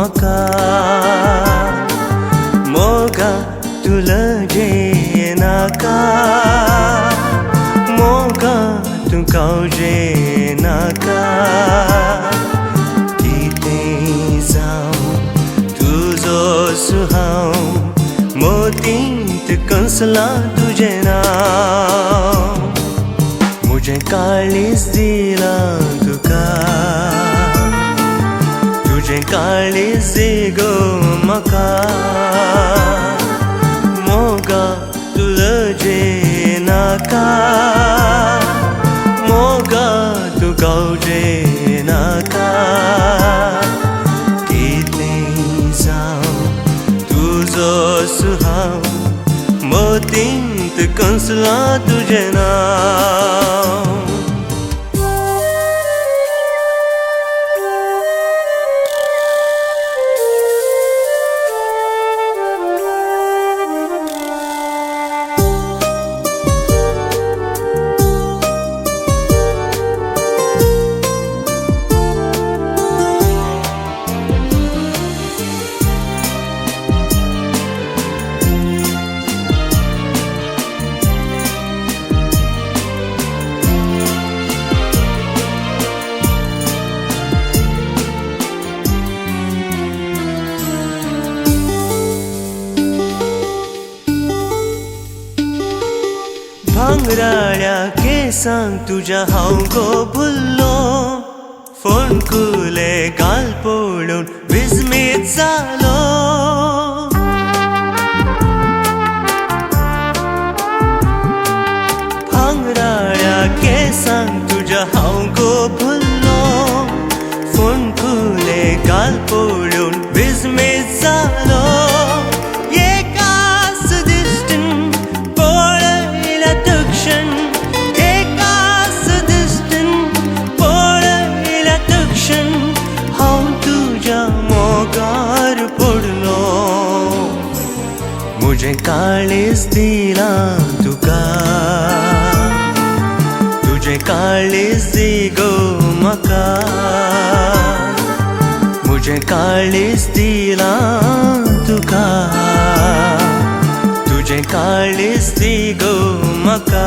म्हाका मोगा तुलजे नाका मोगा तू कावजे नाका कितें जावं तुजो सुहाव मोतींत कंसलां तुजें नांव मुजें काळीज दिलां तुका तुजें काळीज दी गो म्हाका मोगा तुलजें नाका मोगा तू गावजें नाका कितें जावं तुजो सुहाव मोतींत कंसलां तुजें नांव भांगराळ्या केसांक तुज्या हांव गो भुल्लो फोणकुले गाल पळोवन विस्मीत जालो भांगराळ्या केसांक तुज्या हांव गो भुल्लो फोणकुले गाल पळोवन विस्मीत जालो मुजें काळीज दिलां तुका तुजें काळीज दी गो म्हाका मुजें काळीज दिलां तुका तुजें काळीज दी गो म्हाका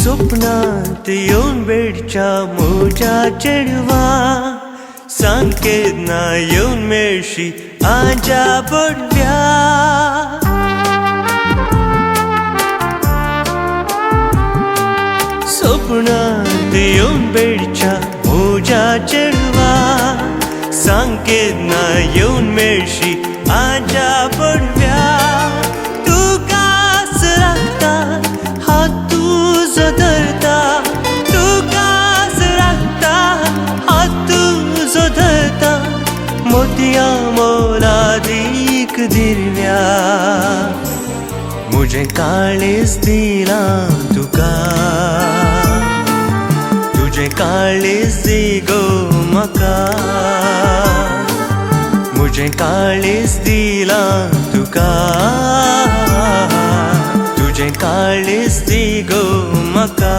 स्वप्नांत येवन बेडच्या मोज्या चेडवा सांकेत ना येवन मेळशी आज्या बडव्या स्वप्नांत येवन बेडच्या मोज्या चेडवा सांकेत ना येवन मेळशी आज्या बडव्या धरता तुका राखता हात तुजो धरता मोतिया मोलादीक दिरव्या मुजें काळीज दिलां तुका तुजें काळीज दी गो म्हाका मुजें काळीज दिलां तुका तुजें काळीज दी गो म्हाका